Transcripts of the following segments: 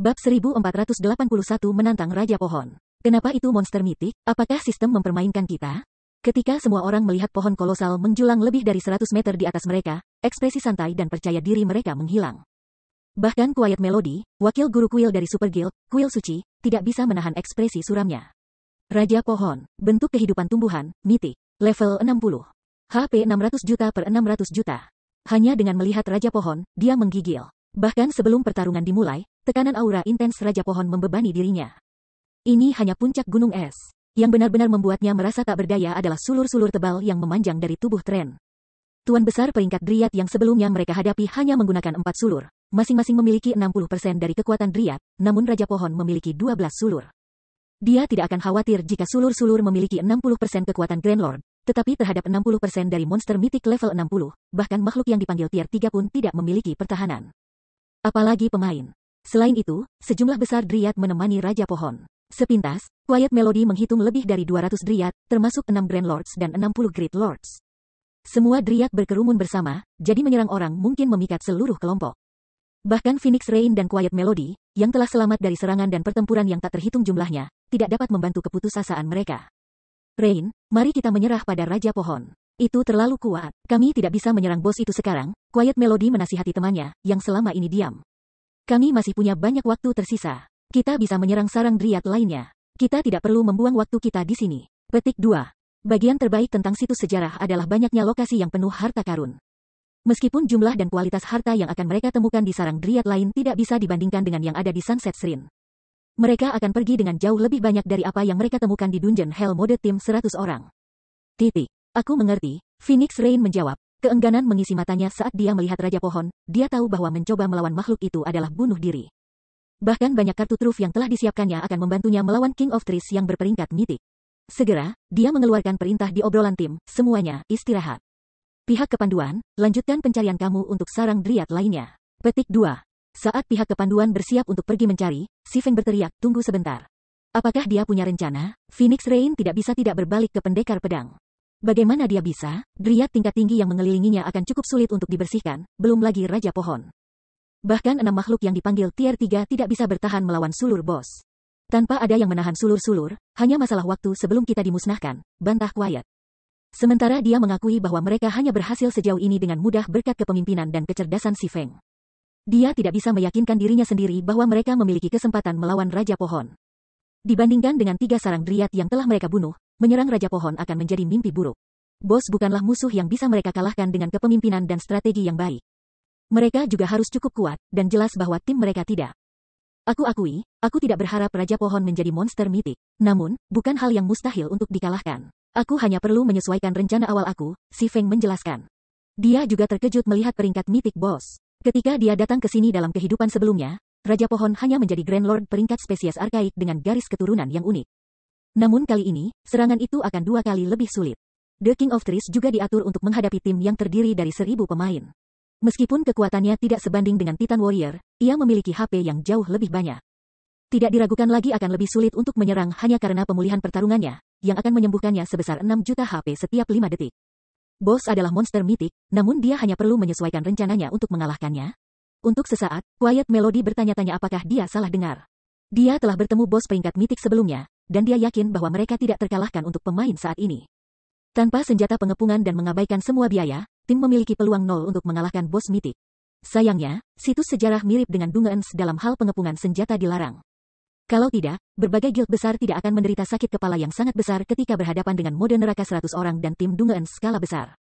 Bab 1481 menantang Raja Pohon. Kenapa itu monster mitik? Apakah sistem mempermainkan kita? Ketika semua orang melihat pohon kolosal menjulang lebih dari 100 meter di atas mereka, ekspresi santai dan percaya diri mereka menghilang. Bahkan Quiet Melody, wakil guru kuil dari Super Guild, kuil suci, tidak bisa menahan ekspresi suramnya. Raja Pohon, bentuk kehidupan tumbuhan, mitik, level 60. HP 600 juta per 600 juta. Hanya dengan melihat Raja Pohon, dia menggigil. Bahkan sebelum pertarungan dimulai, tekanan aura intens Raja Pohon membebani dirinya. Ini hanya puncak gunung es. Yang benar-benar membuatnya merasa tak berdaya adalah sulur-sulur tebal yang memanjang dari tubuh Tren. Tuan besar peringkat Dryad yang sebelumnya mereka hadapi hanya menggunakan 4 sulur. Masing-masing memiliki 60% dari kekuatan Dryad, namun Raja Pohon memiliki 12 sulur. Dia tidak akan khawatir jika sulur-sulur memiliki 60% kekuatan Grand Lord, tetapi terhadap 60% dari monster mitik level 60, bahkan makhluk yang dipanggil tier 3 pun tidak memiliki pertahanan. Apalagi pemain. Selain itu, sejumlah besar Dryad menemani Raja Pohon. Sepintas, Quiet Melody menghitung lebih dari 200 Dryad, termasuk 6 Grand Lords dan 60 Great Lords. Semua Dryad berkerumun bersama, jadi menyerang orang mungkin memikat seluruh kelompok. Bahkan Phoenix Rain dan Quiet Melody, yang telah selamat dari serangan dan pertempuran yang tak terhitung jumlahnya, tidak dapat membantu keputusasaan mereka. Rain, mari kita menyerah pada Raja Pohon. Itu terlalu kuat. Kami tidak bisa menyerang bos itu sekarang, Quiet Melody menasihati temannya, yang selama ini diam. Kami masih punya banyak waktu tersisa. Kita bisa menyerang sarang Dryad lainnya. Kita tidak perlu membuang waktu kita di sini. Petik 2. Bagian terbaik tentang situs sejarah adalah banyaknya lokasi yang penuh harta karun. Meskipun jumlah dan kualitas harta yang akan mereka temukan di sarang Dryad lain tidak bisa dibandingkan dengan yang ada di Sunset Shrine. Mereka akan pergi dengan jauh lebih banyak dari apa yang mereka temukan di Dungeon Hell mode tim 100 orang. Titik. Aku mengerti, Phoenix Rain menjawab, keengganan mengisi matanya saat dia melihat Raja Pohon, dia tahu bahwa mencoba melawan makhluk itu adalah bunuh diri. Bahkan banyak kartu truf yang telah disiapkannya akan membantunya melawan King of Trees yang berperingkat mitik. Segera, dia mengeluarkan perintah di obrolan tim, semuanya, istirahat. Pihak kepanduan, lanjutkan pencarian kamu untuk sarang Dryad lainnya. Petik 2. Saat pihak kepanduan bersiap untuk pergi mencari, Si Feng berteriak, tunggu sebentar. Apakah dia punya rencana? Phoenix Rain tidak bisa tidak berbalik ke pendekar pedang. Bagaimana dia bisa? Dryad tingkat tinggi yang mengelilinginya akan cukup sulit untuk dibersihkan, belum lagi Raja Pohon. Bahkan 6 makhluk yang dipanggil tier 3 tidak bisa bertahan melawan sulur bos. Tanpa ada yang menahan sulur-sulur, hanya masalah waktu sebelum kita dimusnahkan, bantah Quiet. Sementara dia mengakui bahwa mereka hanya berhasil sejauh ini dengan mudah berkat kepemimpinan dan kecerdasan Si Feng. Dia tidak bisa meyakinkan dirinya sendiri bahwa mereka memiliki kesempatan melawan Raja Pohon. Dibandingkan dengan 3 sarang Dryad yang telah mereka bunuh, menyerang Raja Pohon akan menjadi mimpi buruk. Bos bukanlah musuh yang bisa mereka kalahkan dengan kepemimpinan dan strategi yang baik. Mereka juga harus cukup kuat, dan jelas bahwa tim mereka tidak. Aku akui, aku tidak berharap Raja Pohon menjadi monster mitik. Namun, bukan hal yang mustahil untuk dikalahkan. Aku hanya perlu menyesuaikan rencana awal aku, Si Feng menjelaskan. Dia juga terkejut melihat peringkat mitik bos. Ketika dia datang ke sini dalam kehidupan sebelumnya, Raja Pohon hanya menjadi Grand Lord peringkat spesies arkaik dengan garis keturunan yang unik. Namun kali ini, serangan itu akan 2 kali lebih sulit. The King of Trees juga diatur untuk menghadapi tim yang terdiri dari 1000 pemain. Meskipun kekuatannya tidak sebanding dengan Titan Warrior, ia memiliki HP yang jauh lebih banyak. Tidak diragukan lagi akan lebih sulit untuk menyerang hanya karena pemulihan pertarungannya, yang akan menyembuhkannya sebesar 6 juta HP setiap 5 detik. Bos adalah monster mitik, namun dia hanya perlu menyesuaikan rencananya untuk mengalahkannya. Untuk sesaat, Quiet Melody bertanya-tanya apakah dia salah dengar. Dia telah bertemu bos peringkat mitik sebelumnya, dan dia yakin bahwa mereka tidak terkalahkan untuk pemain saat ini. Tanpa senjata pengepungan dan mengabaikan semua biaya, tim memiliki peluang 0 untuk mengalahkan bos mitik. Sayangnya, situs sejarah mirip dengan Dungeons dalam hal pengepungan senjata dilarang. Kalau tidak, berbagai guild besar tidak akan menderita sakit kepala yang sangat besar ketika berhadapan dengan mode neraka 100 orang dan tim Dungeons skala besar.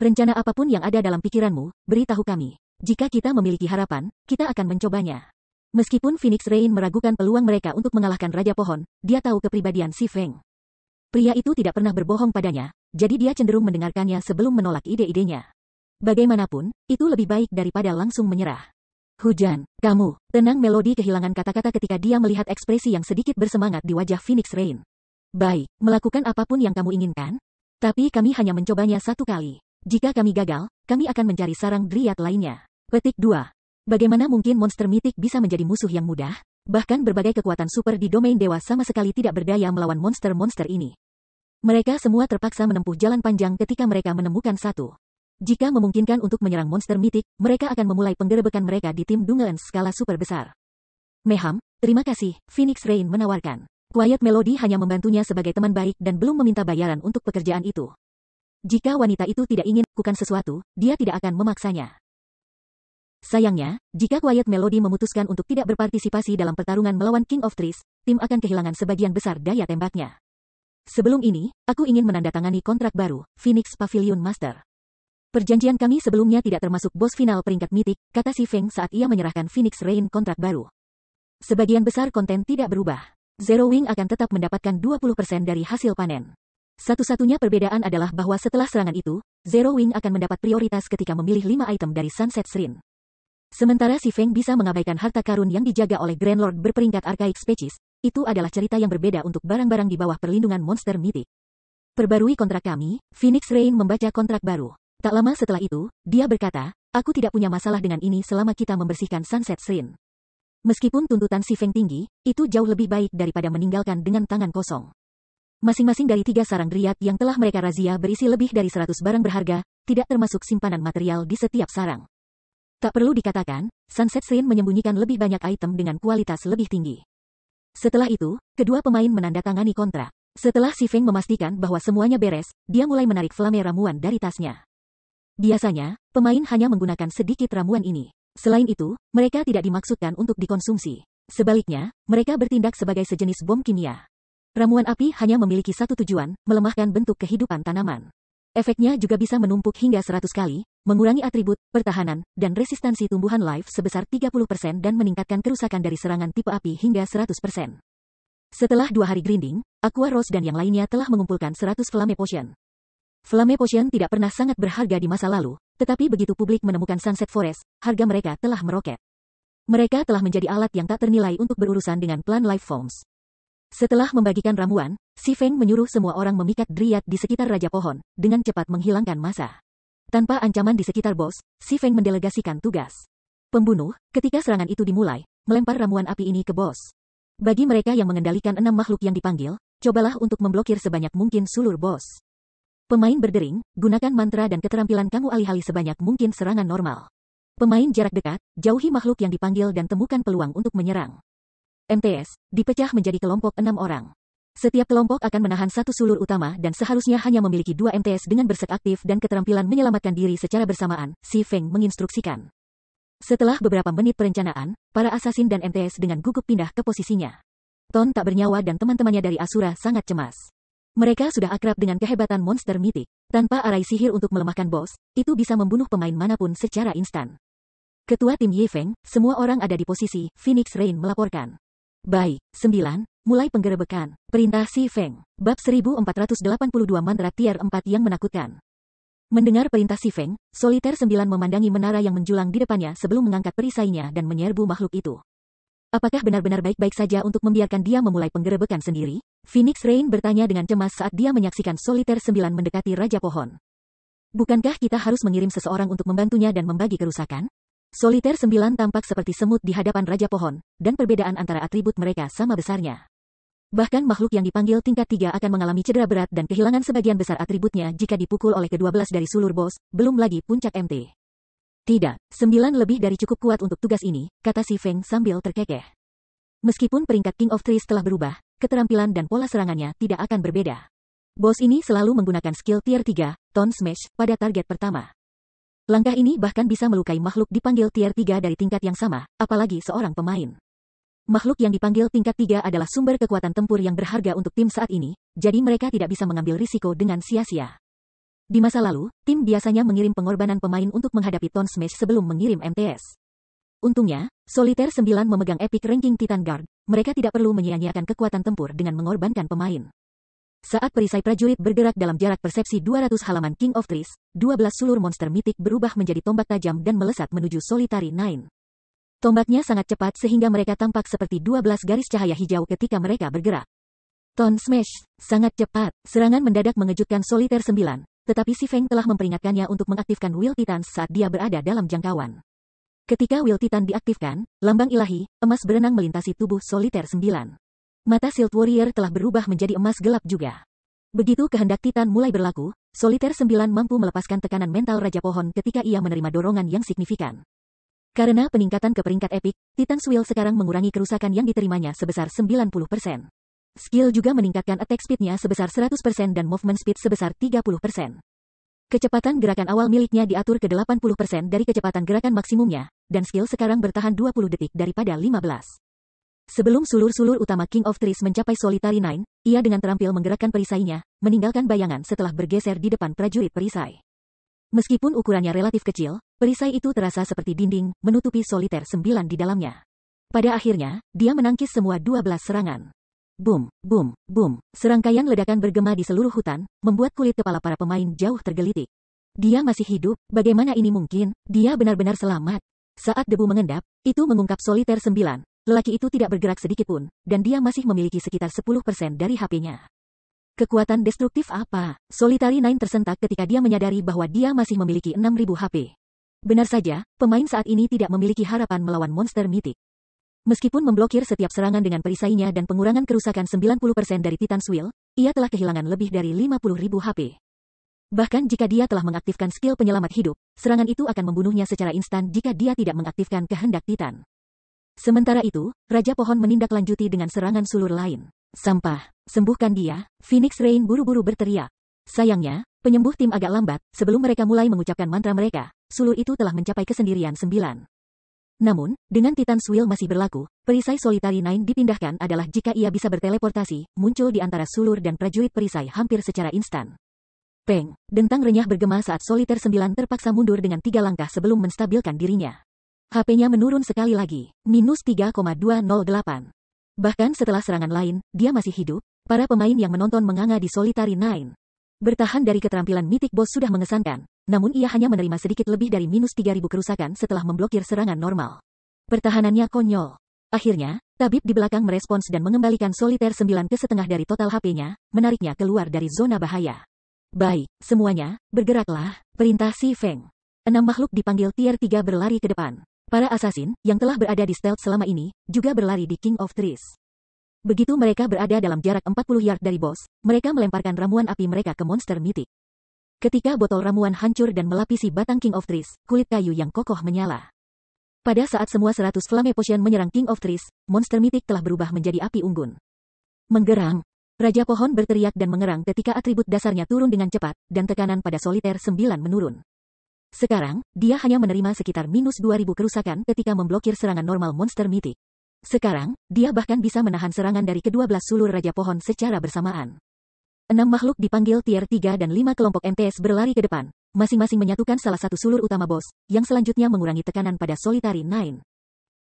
Rencana apapun yang ada dalam pikiranmu, beritahu kami. Jika kita memiliki harapan, kita akan mencobanya. Meskipun Phoenix Rain meragukan peluang mereka untuk mengalahkan Raja Pohon, dia tahu kepribadian Si Feng. Pria itu tidak pernah berbohong padanya, jadi dia cenderung mendengarkannya sebelum menolak ide-idenya. Bagaimanapun, itu lebih baik daripada langsung menyerah. Hujan, kamu, tenang Melody kehilangan kata-kata ketika dia melihat ekspresi yang sedikit bersemangat di wajah Phoenix Rain. Baik, melakukan apapun yang kamu inginkan. Tapi kami hanya mencobanya 1 kali. Jika kami gagal, kami akan mencari sarang Dryad lainnya. Petik 2. Bagaimana mungkin monster mitik bisa menjadi musuh yang mudah? Bahkan berbagai kekuatan super di domain dewa sama sekali tidak berdaya melawan monster-monster ini. Mereka semua terpaksa menempuh jalan panjang ketika mereka menemukan satu. Jika memungkinkan untuk menyerang monster mitik, mereka akan memulai penggerebekan mereka di tim Dungeons skala super besar. Meham, terima kasih, Phoenix Rain menawarkan. Quiet Melody hanya membantunya sebagai teman baik dan belum meminta bayaran untuk pekerjaan itu. Jika wanita itu tidak ingin melakukan sesuatu, dia tidak akan memaksanya. Sayangnya, jika Quiet Melody memutuskan untuk tidak berpartisipasi dalam pertarungan melawan King of Trees, tim akan kehilangan sebagian besar daya tembaknya. Sebelum ini, aku ingin menandatangani kontrak baru, Phoenix Pavilion Master. Perjanjian kami sebelumnya tidak termasuk bos final peringkat mitik, kata Si Feng saat ia menyerahkan Phoenix Rain kontrak baru. Sebagian besar konten tidak berubah. Zero Wing akan tetap mendapatkan 20% dari hasil panen. Satu-satunya perbedaan adalah bahwa setelah serangan itu, Zero Wing akan mendapat prioritas ketika memilih 5 item dari Sunset Shrine. Sementara Si Feng bisa mengabaikan harta karun yang dijaga oleh Grand Lord berperingkat Archaic Species, itu adalah cerita yang berbeda untuk barang-barang di bawah perlindungan monster mitik. Perbarui kontrak kami, Phoenix Rain membaca kontrak baru. Tak lama setelah itu, dia berkata, aku tidak punya masalah dengan ini selama kita membersihkan Sunset Shrine. Meskipun tuntutan Si Feng tinggi, itu jauh lebih baik daripada meninggalkan dengan tangan kosong. Masing-masing dari 3 sarang Dryad yang telah mereka razia berisi lebih dari 100 barang berharga, tidak termasuk simpanan material di setiap sarang. Tak perlu dikatakan, Sunset Shrine menyembunyikan lebih banyak item dengan kualitas lebih tinggi. Setelah itu, kedua pemain menandatangani kontrak. Setelah Si Feng memastikan bahwa semuanya beres, dia mulai menarik flame ramuan dari tasnya. Biasanya, pemain hanya menggunakan sedikit ramuan ini. Selain itu, mereka tidak dimaksudkan untuk dikonsumsi. Sebaliknya, mereka bertindak sebagai sejenis bom kimia. Ramuan api hanya memiliki satu tujuan, melemahkan bentuk kehidupan tanaman. Efeknya juga bisa menumpuk hingga 100 kali, mengurangi atribut, pertahanan, dan resistansi tumbuhan life sebesar 30% dan meningkatkan kerusakan dari serangan tipe api hingga 100%. Setelah 2 hari grinding, Aqua Rose dan yang lainnya telah mengumpulkan 100 Flame Potion. Flame Potion tidak pernah sangat berharga di masa lalu, tetapi begitu publik menemukan Sunset Forest, harga mereka telah meroket. Mereka telah menjadi alat yang tak ternilai untuk berurusan dengan Plant Life Forms. Setelah membagikan ramuan, Si Feng menyuruh semua orang memikat Dryad di sekitar Raja Pohon, dengan cepat menghilangkan massa. Tanpa ancaman di sekitar bos, Si Feng mendelegasikan tugas. Pembunuh, ketika serangan itu dimulai, melempar ramuan api ini ke bos. Bagi mereka yang mengendalikan 6 makhluk yang dipanggil, cobalah untuk memblokir sebanyak mungkin sulur bos. Pemain berdering, gunakan mantra dan keterampilan kamu alih-alih sebanyak mungkin serangan normal. Pemain jarak dekat, jauhi makhluk yang dipanggil dan temukan peluang untuk menyerang. MTS, dipecah menjadi kelompok 6 orang. Setiap kelompok akan menahan satu sulur utama dan seharusnya hanya memiliki 2 MTS dengan berset aktif dan keterampilan menyelamatkan diri secara bersamaan, Si Feng menginstruksikan. Setelah beberapa menit perencanaan, para asasin dan MTS dengan gugup pindah ke posisinya. Ton tak bernyawa dan teman-temannya dari Asura sangat cemas. Mereka sudah akrab dengan kehebatan monster mitik. Tanpa arai sihir untuk melemahkan bos, itu bisa membunuh pemain manapun secara instan. Ketua tim Ye Feng, semua orang ada di posisi, Phoenix Rain melaporkan. Baik, 9, mulai penggerebekan. Perintah Si Feng. Bab 1482 mantra tier 4 yang menakutkan. Mendengar perintah Si Feng, Soliter 9 memandangi menara yang menjulang di depannya sebelum mengangkat perisainya dan menyerbu makhluk itu. Apakah benar-benar baik-baik saja untuk membiarkan dia memulai penggerebekan sendiri? Phoenix Rain bertanya dengan cemas saat dia menyaksikan Soliter 9 mendekati Raja Pohon. Bukankah kita harus mengirim seseorang untuk membantunya dan membagi kerusakan? Soliter 9 tampak seperti semut di hadapan Raja Pohon, dan perbedaan antara atribut mereka sama besarnya. Bahkan makhluk yang dipanggil tingkat 3 akan mengalami cedera berat dan kehilangan sebagian besar atributnya jika dipukul oleh ke-12 dari sulur bos, belum lagi puncak MT. Tidak, 9 lebih dari cukup kuat untuk tugas ini, kata Si Feng sambil terkekeh. Meskipun peringkat King of Trees telah berubah, keterampilan dan pola serangannya tidak akan berbeda. Bos ini selalu menggunakan skill tier 3, Tone Smash, pada target pertama. Langkah ini bahkan bisa melukai makhluk dipanggil tier 3 dari tingkat yang sama, apalagi seorang pemain. Makhluk yang dipanggil tingkat 3 adalah sumber kekuatan tempur yang berharga untuk tim saat ini, jadi mereka tidak bisa mengambil risiko dengan sia-sia. Di masa lalu, tim biasanya mengirim pengorbanan pemain untuk menghadapi Tone Smash sebelum mengirim MTS. Untungnya, Soliter 9 memegang epic ranking Titan Guard, mereka tidak perlu menyia-nyiakan kekuatan tempur dengan mengorbankan pemain. Saat perisai prajurit bergerak dalam jarak persepsi 200 halaman King of Trees, 12 sulur monster mitik berubah menjadi tombak tajam dan melesat menuju Solitary 9. Tombaknya sangat cepat sehingga mereka tampak seperti 12 garis cahaya hijau ketika mereka bergerak. Tone Smash, sangat cepat, serangan mendadak mengejutkan Soliter 9. Tetapi Si Feng telah memperingatkannya untuk mengaktifkan Will Titans saat dia berada dalam jangkauan. Ketika Will Titan diaktifkan, lambang ilahi, emas berenang melintasi tubuh Soliter 9. Mata Shield Warrior telah berubah menjadi emas gelap juga. Begitu kehendak Titan mulai berlaku, Soliter 9 mampu melepaskan tekanan mental Raja Pohon ketika ia menerima dorongan yang signifikan. Karena peningkatan ke peringkat epic, Titan's Will sekarang mengurangi kerusakan yang diterimanya sebesar 90%. Skill juga meningkatkan attack speed-nya sebesar 100% dan movement speed sebesar 30%. Kecepatan gerakan awal miliknya diatur ke 80% dari kecepatan gerakan maksimumnya, dan skill sekarang bertahan 20 detik daripada 15. Sebelum sulur-sulur utama King of Trees mencapai Solitary Nine, ia dengan terampil menggerakkan perisainya, meninggalkan bayangan setelah bergeser di depan prajurit perisai. Meskipun ukurannya relatif kecil, perisai itu terasa seperti dinding, menutupi Solitaire 9 di dalamnya. Pada akhirnya, dia menangkis semua 12 serangan. Boom, boom, boom. Serangkaian ledakan bergema di seluruh hutan, membuat kulit kepala para pemain jauh tergelitik. Dia masih hidup, bagaimana ini mungkin? Dia benar-benar selamat. Saat debu mengendap, itu mengungkap Solitaire 9. Lelaki itu tidak bergerak sedikitpun, dan dia masih memiliki sekitar 10% dari HP-nya. Kekuatan destruktif apa? Solitary Nine tersentak ketika dia menyadari bahwa dia masih memiliki 6.000 HP. Benar saja, pemain saat ini tidak memiliki harapan melawan monster mitik. Meskipun memblokir setiap serangan dengan perisainya dan pengurangan kerusakan 90% dari Titan's Will, ia telah kehilangan lebih dari 50.000 HP. Bahkan jika dia telah mengaktifkan skill penyelamat hidup, serangan itu akan membunuhnya secara instan jika dia tidak mengaktifkan kehendak Titan. Sementara itu, Raja Pohon menindaklanjuti dengan serangan sulur lain. Sampah, sembuhkan dia, Phoenix Rain buru-buru berteriak. Sayangnya, penyembuh tim agak lambat, sebelum mereka mulai mengucapkan mantra mereka, sulur itu telah mencapai kesendirian 9. Namun, dengan Titan's Will masih berlaku, perisai Solitary Nine dipindahkan adalah jika ia bisa berteleportasi, muncul di antara sulur dan prajurit perisai hampir secara instan. Peng, dentang renyah bergema saat Solitaire 9 terpaksa mundur dengan 3 langkah sebelum menstabilkan dirinya. HP-nya menurun sekali lagi, minus 3,208. Bahkan setelah serangan lain, dia masih hidup. Para pemain yang menonton menganga di Solitary Nine. Bertahan dari keterampilan Mythic Boss sudah mengesankan, namun ia hanya menerima sedikit lebih dari minus 3.000 kerusakan setelah memblokir serangan normal. Pertahanannya konyol. Akhirnya, tabib di belakang merespons dan mengembalikan Solitaire 9 ke setengah dari total HP-nya, menariknya keluar dari zona bahaya. Baik, semuanya, bergeraklah, perintah Si Feng. 6 makhluk dipanggil tier 3 berlari ke depan. Para assassin, yang telah berada di stealth selama ini, juga berlari di King of Trees. Begitu mereka berada dalam jarak 40 yard dari bos, mereka melemparkan ramuan api mereka ke monster mitik. Ketika botol ramuan hancur dan melapisi batang King of Trees, kulit kayu yang kokoh menyala. Pada saat semua 100 Flame Potion menyerang King of Trees, monster mitik telah berubah menjadi api unggun. Menggerang. Raja Pohon berteriak dan mengerang ketika atribut dasarnya turun dengan cepat, dan tekanan pada Solitaire 9 menurun. Sekarang, dia hanya menerima sekitar minus 2.000 kerusakan ketika memblokir serangan normal monster mitik. Sekarang, dia bahkan bisa menahan serangan dari ke-12 sulur Raja Pohon secara bersamaan. 6 makhluk dipanggil tier 3 dan 5 kelompok MTS berlari ke depan, masing-masing menyatukan salah satu sulur utama bos, yang selanjutnya mengurangi tekanan pada Solitary Nine.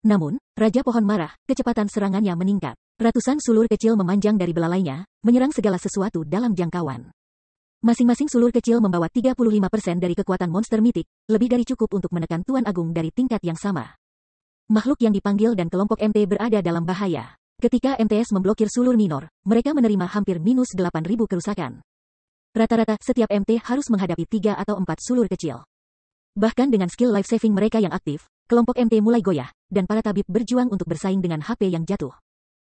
Namun, Raja Pohon marah, kecepatan serangannya meningkat. Ratusan sulur kecil memanjang dari belalainya, menyerang segala sesuatu dalam jangkauan. Masing-masing sulur kecil membawa 35% dari kekuatan monster mitik, lebih dari cukup untuk menekan Tuan Agung dari tingkat yang sama. Makhluk yang dipanggil dan kelompok MT berada dalam bahaya. Ketika MTS memblokir sulur minor, mereka menerima hampir minus 8.000 kerusakan. Rata-rata, setiap MT harus menghadapi 3 atau 4 sulur kecil. Bahkan dengan skill life saving mereka yang aktif, kelompok MT mulai goyah, dan para tabib berjuang untuk bersaing dengan HP yang jatuh.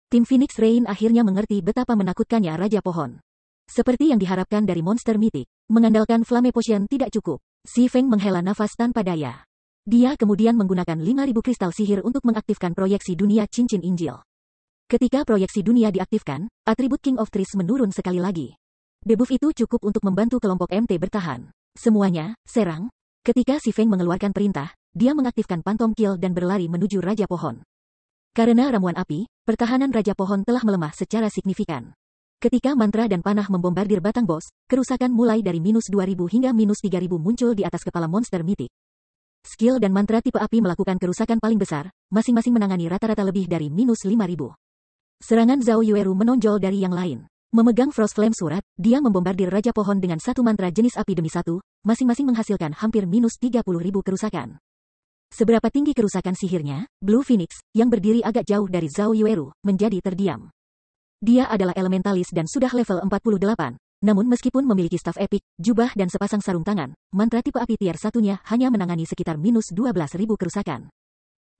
Tim Phoenix Rain akhirnya mengerti betapa menakutkannya Raja Pohon. Seperti yang diharapkan dari monster mitik, mengandalkan Flame Potion tidak cukup. Si Feng menghela nafas tanpa daya. Dia kemudian menggunakan 5.000 kristal sihir untuk mengaktifkan proyeksi dunia cincin Injil. Ketika proyeksi dunia diaktifkan, atribut King of Trees menurun sekali lagi. Debuff itu cukup untuk membantu kelompok MT bertahan. Semuanya, serang. Ketika Si Feng mengeluarkan perintah, dia mengaktifkan Phantom Kill dan berlari menuju Raja Pohon. Karena ramuan api, pertahanan Raja Pohon telah melemah secara signifikan. Ketika mantra dan panah membombardir batang bos, kerusakan mulai dari minus 2.000 hingga minus 3.000 muncul di atas kepala monster mitik. Skill dan mantra tipe api melakukan kerusakan paling besar, masing-masing menangani rata-rata lebih dari minus 5.000. Serangan Zhao Yueru menonjol dari yang lain. Memegang Frost Flame Surat, dia membombardir Raja Pohon dengan satu mantra jenis api demi satu, masing-masing menghasilkan hampir minus 30.000 kerusakan. Seberapa tinggi kerusakan sihirnya, Blue Phoenix, yang berdiri agak jauh dari Zhao Yueru, menjadi terdiam. Dia adalah elementalis dan sudah level 48, namun meskipun memiliki staf epik, jubah dan sepasang sarung tangan, mantra tipe api tier satunya hanya menangani sekitar minus 12.000 kerusakan.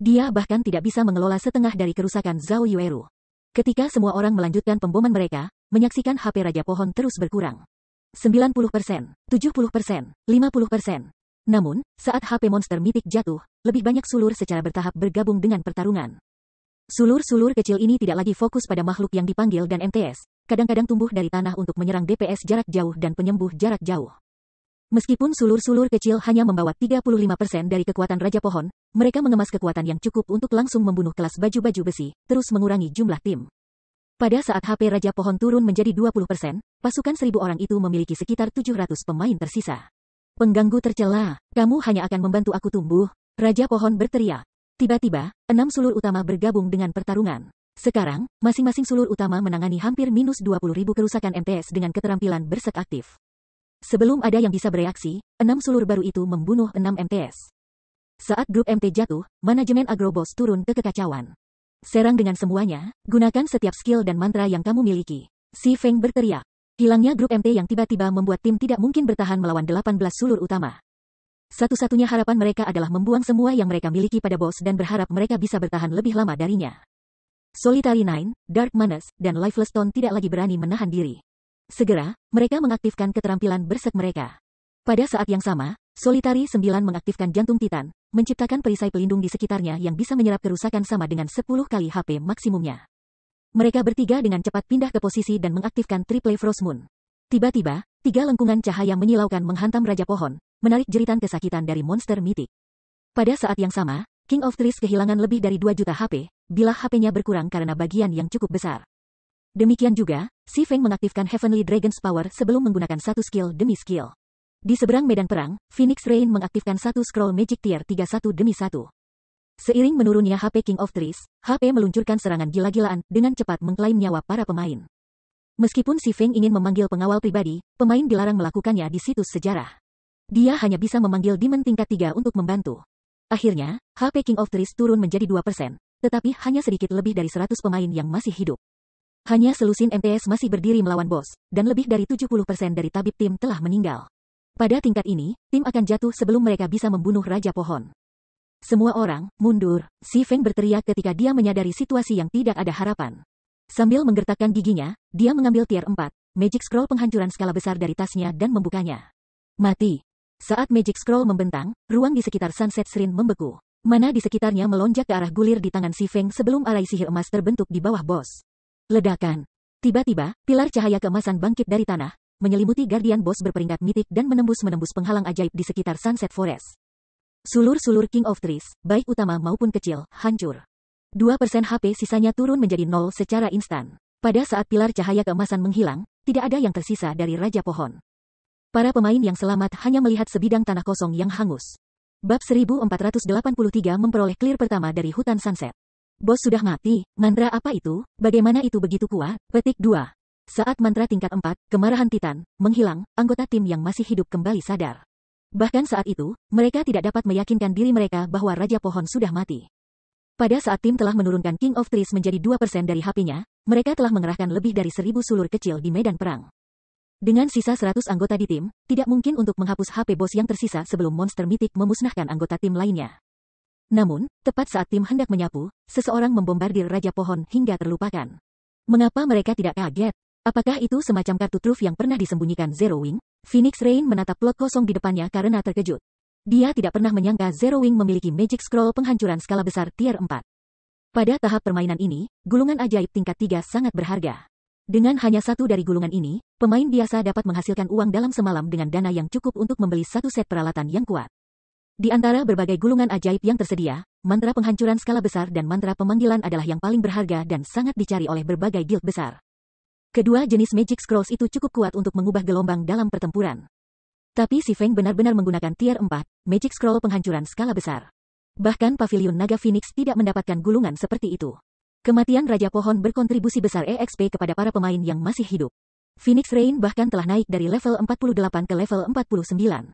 Dia bahkan tidak bisa mengelola setengah dari kerusakan Zhao Yueru. Ketika semua orang melanjutkan pemboman mereka, menyaksikan HP Raja Pohon terus berkurang. 90%, 70%, 50%. Namun, saat HP monster mitik jatuh, lebih banyak sulur secara bertahap bergabung dengan pertarungan. Sulur-sulur kecil ini tidak lagi fokus pada makhluk yang dipanggil dan MTS, kadang-kadang tumbuh dari tanah untuk menyerang DPS jarak jauh dan penyembuh jarak jauh. Meskipun sulur-sulur kecil hanya membawa 35% dari kekuatan Raja Pohon, mereka mengemas kekuatan yang cukup untuk langsung membunuh kelas baju-baju besi, terus mengurangi jumlah tim. Pada saat HP Raja Pohon turun menjadi 20%, pasukan 1000 orang itu memiliki sekitar 700 pemain tersisa. Pengganggu tercela, kamu hanya akan membantu aku tumbuh, Raja Pohon berteriak. Tiba-tiba, 6 sulur utama bergabung dengan pertarungan. Sekarang, masing-masing sulur utama menangani hampir minus 20.000 kerusakan MTS dengan keterampilan berserk aktif. Sebelum ada yang bisa bereaksi, 6 sulur baru itu membunuh 6 MTS. Saat grup MT jatuh, manajemen Agrobos turun ke kekacauan. Serang dengan semuanya, gunakan setiap skill dan mantra yang kamu miliki. Si Feng berteriak. Hilangnya grup MT yang tiba-tiba membuat tim tidak mungkin bertahan melawan 18 sulur utama. Satu-satunya harapan mereka adalah membuang semua yang mereka miliki pada bos dan berharap mereka bisa bertahan lebih lama darinya. Solitary Nine, Dark Manes, dan Lifeless Stone tidak lagi berani menahan diri. Segera, mereka mengaktifkan keterampilan berserk mereka. Pada saat yang sama, Solitary 9 mengaktifkan Jantung Titan, menciptakan perisai pelindung di sekitarnya yang bisa menyerap kerusakan sama dengan 10 kali HP maksimumnya. Mereka bertiga dengan cepat pindah ke posisi dan mengaktifkan Triple Frost Moon. Tiba-tiba, 3 lengkungan cahaya menyilaukan menghantam Raja Pohon, menarik jeritan kesakitan dari monster mitik. Pada saat yang sama, King of Trees kehilangan lebih dari 2 juta HP, bila HP-nya berkurang karena bagian yang cukup besar. Demikian juga, Si Feng mengaktifkan Heavenly Dragon's Power sebelum menggunakan satu skill demi skill. Di seberang medan perang, Phoenix Rain mengaktifkan satu scroll Magic Tier 3 satu demi satu. Seiring menurunnya HP King of Trees, HP meluncurkan serangan gila-gilaan dengan cepat mengklaim nyawa para pemain. Meskipun Si Feng ingin memanggil pengawal pribadi, pemain dilarang melakukannya di situs sejarah. Dia hanya bisa memanggil Demon tingkat 3 untuk membantu. Akhirnya, HP King of Trees turun menjadi 2%, tetapi hanya sedikit lebih dari 100 pemain yang masih hidup. Hanya selusin MTS masih berdiri melawan bos, dan lebih dari 70% dari tabib tim telah meninggal. Pada tingkat ini, tim akan jatuh sebelum mereka bisa membunuh Raja Pohon. Semua orang, mundur, Si Feng berteriak ketika dia menyadari situasi yang tidak ada harapan. Sambil menggertakkan giginya, dia mengambil tier 4, Magic Scroll penghancuran skala besar dari tasnya dan membukanya. Mati. Saat Magic Scroll membentang, ruang di sekitar Sunset Shrine membeku. Mana di sekitarnya melonjak ke arah gulir di tangan Si Feng sebelum arai sihir emas terbentuk di bawah bos. Ledakan. Tiba-tiba, pilar cahaya keemasan bangkit dari tanah, menyelimuti Guardian Boss berperingkat mitik dan menembus penghalang ajaib di sekitar Sunset Forest. Sulur-sulur King of Trees, baik utama maupun kecil, hancur. 2% HP sisanya turun menjadi 0 secara instan. Pada saat pilar cahaya keemasan menghilang, tidak ada yang tersisa dari Raja Pohon. Para pemain yang selamat hanya melihat sebidang tanah kosong yang hangus. Bab 1483 memperoleh clear pertama dari hutan Sunset. Bos sudah mati, mantra apa itu? Bagaimana itu begitu kuat? Petik 2. Saat mantra tingkat 4, kemarahan Titan, menghilang, anggota tim yang masih hidup kembali sadar. Bahkan saat itu, mereka tidak dapat meyakinkan diri mereka bahwa Raja Pohon sudah mati. Pada saat tim telah menurunkan King of Trees menjadi 2% dari HP-nya, mereka telah mengerahkan lebih dari 1000 sulur kecil di medan perang. Dengan sisa 100 anggota di tim, tidak mungkin untuk menghapus HP bos yang tersisa sebelum monster mitik memusnahkan anggota tim lainnya. Namun, tepat saat tim hendak menyapu, seseorang membombardir Raja Pohon hingga terlupakan. Mengapa mereka tidak kaget? Apakah itu semacam kartu truf yang pernah disembunyikan Zero Wing? Phoenix Rain menatap plot kosong di depannya karena terkejut. Dia tidak pernah menyangka Zero Wing memiliki Magic Scroll penghancuran skala besar tier 4. Pada tahap permainan ini, gulungan ajaib tingkat 3 sangat berharga. Dengan hanya satu dari gulungan ini, pemain biasa dapat menghasilkan uang dalam semalam dengan dana yang cukup untuk membeli satu set peralatan yang kuat. Di antara berbagai gulungan ajaib yang tersedia, mantra penghancuran skala besar dan mantra pemanggilan adalah yang paling berharga dan sangat dicari oleh berbagai guild besar. Kedua jenis Magic Scrolls itu cukup kuat untuk mengubah gelombang dalam pertempuran. Tapi Si Feng benar-benar menggunakan tier 4, Magic Scroll penghancuran skala besar. Bahkan Pavilion Naga Phoenix tidak mendapatkan gulungan seperti itu. Kematian Raja Pohon berkontribusi besar EXP kepada para pemain yang masih hidup. Phoenix Rain bahkan telah naik dari level 48 ke level 49.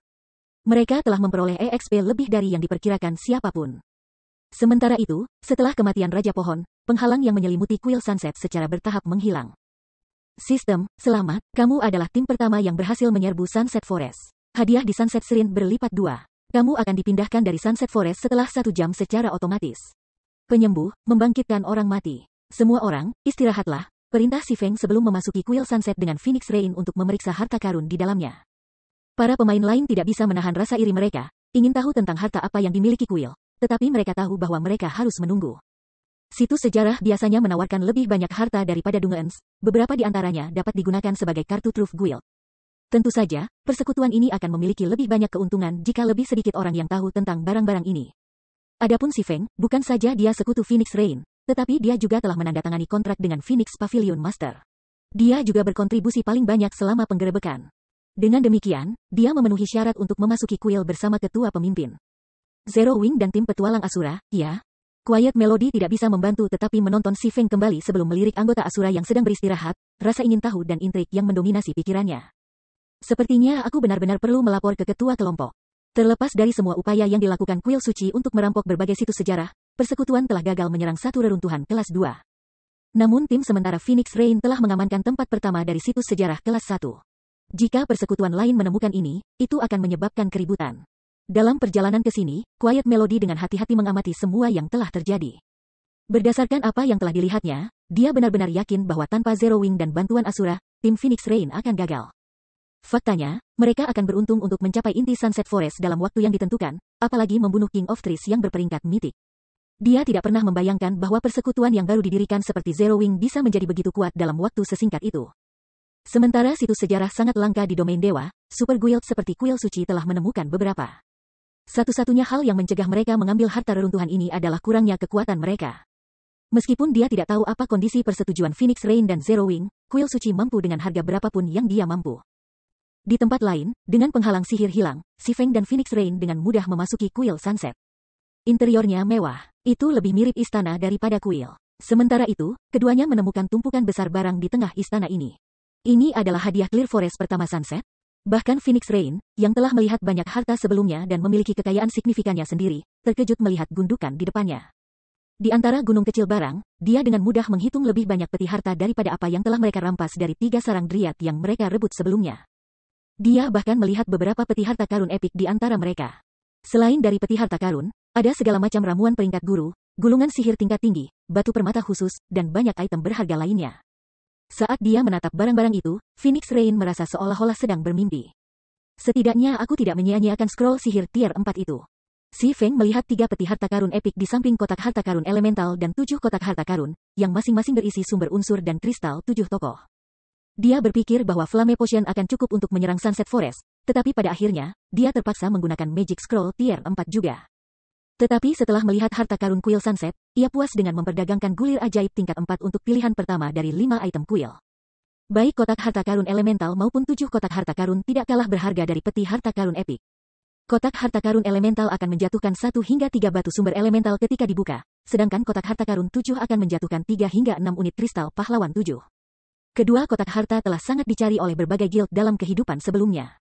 Mereka telah memperoleh EXP lebih dari yang diperkirakan siapapun. Sementara itu, setelah kematian Raja Pohon, penghalang yang menyelimuti kuil Sunset secara bertahap menghilang. Sistem, selamat, kamu adalah tim pertama yang berhasil menyerbu Sunset Forest. Hadiah di Sunset Shrine berlipat 2. Kamu akan dipindahkan dari Sunset Forest setelah 1 jam secara otomatis. Penyembuh, membangkitkan orang mati. Semua orang, istirahatlah, perintah Si Feng sebelum memasuki kuil Sunset dengan Phoenix Rain untuk memeriksa harta karun di dalamnya. Para pemain lain tidak bisa menahan rasa iri mereka, ingin tahu tentang harta apa yang dimiliki kuil, tetapi mereka tahu bahwa mereka harus menunggu. Situs sejarah biasanya menawarkan lebih banyak harta daripada Dungeons, beberapa di antaranya dapat digunakan sebagai kartu truf guild. Tentu saja, persekutuan ini akan memiliki lebih banyak keuntungan jika lebih sedikit orang yang tahu tentang barang-barang ini. Adapun si Feng, bukan saja dia sekutu Phoenix Rain, tetapi dia juga telah menandatangani kontrak dengan Phoenix Pavilion Master. Dia juga berkontribusi paling banyak selama penggerebekan. Dengan demikian, dia memenuhi syarat untuk memasuki kuil bersama ketua pemimpin. Zero Wing dan tim petualang Asura, ya. Quiet Melody tidak bisa membantu tetapi menonton si Feng kembali sebelum melirik anggota Asura yang sedang beristirahat, rasa ingin tahu dan intrik yang mendominasi pikirannya. Sepertinya aku benar-benar perlu melapor ke ketua kelompok. Terlepas dari semua upaya yang dilakukan kuil suci untuk merampok berbagai situs sejarah, persekutuan telah gagal menyerang satu reruntuhan kelas 2. Namun tim sementara Phoenix Rain telah mengamankan tempat pertama dari situs sejarah kelas 1. Jika persekutuan lain menemukan ini, itu akan menyebabkan keributan. Dalam perjalanan ke sini, Quiet Melody dengan hati-hati mengamati semua yang telah terjadi. Berdasarkan apa yang telah dilihatnya, dia benar-benar yakin bahwa tanpa Zero Wing dan bantuan Asura, tim Phoenix Rain akan gagal. Faktanya, mereka akan beruntung untuk mencapai inti Sunset Forest dalam waktu yang ditentukan, apalagi membunuh King of Trees yang berperingkat mitik. Dia tidak pernah membayangkan bahwa persekutuan yang baru didirikan seperti Zero Wing bisa menjadi begitu kuat dalam waktu sesingkat itu. Sementara situs sejarah sangat langka di domain dewa, super guild seperti kuil suci telah menemukan beberapa. Satu-satunya hal yang mencegah mereka mengambil harta reruntuhan ini adalah kurangnya kekuatan mereka. Meskipun dia tidak tahu apa kondisi persetujuan Phoenix Rain dan Zero Wing, kuil suci mampu dengan harga berapapun yang dia mampu. Di tempat lain, dengan penghalang sihir hilang, si Feng dan Phoenix Rain dengan mudah memasuki kuil Sunset. Interiornya mewah, itu lebih mirip istana daripada kuil. Sementara itu, keduanya menemukan tumpukan besar barang di tengah istana ini. Ini adalah hadiah Clear Forest pertama Sunset. Bahkan Phoenix Rain, yang telah melihat banyak harta sebelumnya dan memiliki kekayaan signifikannya sendiri, terkejut melihat gundukan di depannya. Di antara gunung kecil barang, dia dengan mudah menghitung lebih banyak peti harta daripada apa yang telah mereka rampas dari 3 sarang Dryad yang mereka rebut sebelumnya. Dia bahkan melihat beberapa peti harta karun epik di antara mereka. Selain dari peti harta karun, ada segala macam ramuan peringkat guru, gulungan sihir tingkat tinggi, batu permata khusus, dan banyak item berharga lainnya. Saat dia menatap barang-barang itu, Phoenix Rain merasa seolah-olah sedang bermimpi. Setidaknya aku tidak menyia-nyiakan scroll sihir tier 4 itu. Si Feng melihat 3 peti harta karun epik di samping kotak harta karun elemental dan 7 kotak harta karun, yang masing-masing berisi sumber unsur dan kristal 7 tokoh. Dia berpikir bahwa Flame Potion akan cukup untuk menyerang Sunset Forest, tetapi pada akhirnya, dia terpaksa menggunakan Magic Scroll tier 4 juga. Tetapi setelah melihat harta karun kuil Sunset, ia puas dengan memperdagangkan gulir ajaib tingkat 4 untuk pilihan pertama dari 5 item kuil. Baik kotak harta karun elemental maupun 7 kotak harta karun tidak kalah berharga dari peti harta karun epik. Kotak harta karun elemental akan menjatuhkan 1 hingga 3 batu sumber elemental ketika dibuka, sedangkan kotak harta karun 7 akan menjatuhkan 3 hingga 6 unit kristal pahlawan 7. Kedua kotak harta telah sangat dicari oleh berbagai guild dalam kehidupan sebelumnya.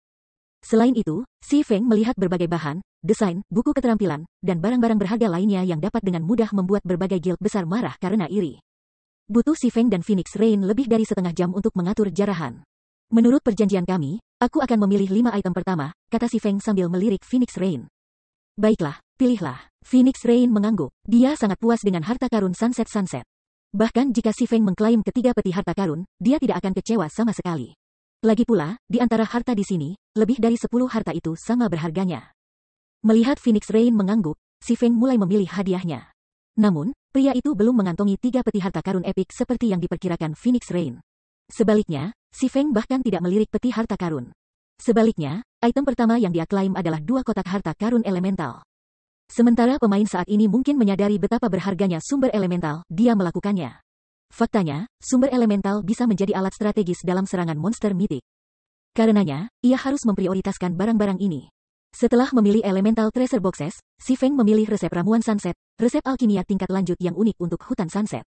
Selain itu, si Feng melihat berbagai bahan, desain, buku keterampilan, dan barang-barang berharga lainnya yang dapat dengan mudah membuat berbagai guild besar marah karena iri. Butuh si Feng dan Phoenix Rain lebih dari setengah jam untuk mengatur jarahan. Menurut perjanjian kami, aku akan memilih 5 item pertama, kata si Feng sambil melirik Phoenix Rain. Baiklah, pilihlah. Phoenix Rain mengangguk. Dia sangat puas dengan harta karun Sunset. Bahkan jika si Feng mengklaim ketiga peti harta karun, dia tidak akan kecewa sama sekali. Lagi pula, di antara harta di sini, lebih dari 10 harta itu sama berharganya. Melihat Phoenix Rain mengangguk, si Feng mulai memilih hadiahnya. Namun, pria itu belum mengantongi 3 peti harta karun epik seperti yang diperkirakan Phoenix Rain. Sebaliknya, si Feng bahkan tidak melirik peti harta karun. Sebaliknya, item pertama yang dia klaim adalah 2 kotak harta karun elemental. Sementara pemain saat ini mungkin menyadari betapa berharganya sumber elemental, dia melakukannya. Faktanya, sumber elemental bisa menjadi alat strategis dalam serangan monster mitik. Karenanya, ia harus memprioritaskan barang-barang ini. Setelah memilih elemental treasure boxes, si Feng memilih resep ramuan Sunset, resep alkimia tingkat lanjut yang unik untuk hutan Sunset.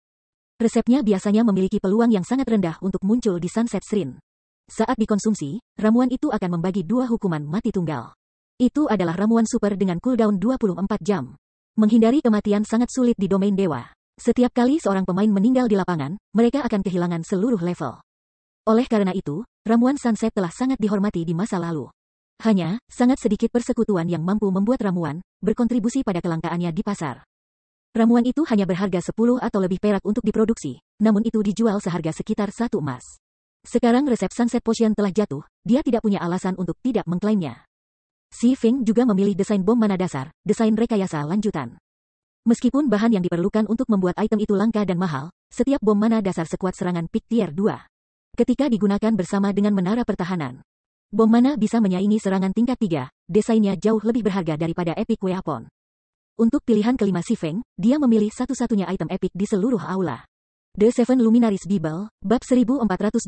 Resepnya biasanya memiliki peluang yang sangat rendah untuk muncul di Sunset Shrine. Saat dikonsumsi, ramuan itu akan membagi 2 hukuman mati tunggal. Itu adalah ramuan super dengan cooldown 24 jam. Menghindari kematian sangat sulit di domain dewa. Setiap kali seorang pemain meninggal di lapangan, mereka akan kehilangan seluruh level. Oleh karena itu, ramuan Sunset telah sangat dihormati di masa lalu. Hanya, sangat sedikit persekutuan yang mampu membuat ramuan, berkontribusi pada kelangkaannya di pasar. Ramuan itu hanya berharga 10 atau lebih perak untuk diproduksi, namun itu dijual seharga sekitar 1 emas. Sekarang resep Sunset Potion telah jatuh, dia tidak punya alasan untuk tidak mengklaimnya. Si Feng juga memilih desain bom mana dasar, desain rekayasa lanjutan. Meskipun bahan yang diperlukan untuk membuat item itu langka dan mahal, setiap bom mana dasar sekuat serangan Peak Tier 2. Ketika digunakan bersama dengan menara pertahanan, bom mana bisa menyaingi serangan tingkat 3, desainnya jauh lebih berharga daripada Epic Weapon. Untuk pilihan kelima si Feng, dia memilih satu-satunya item epic di seluruh aula. The Seven Luminaries Bible, bab 1484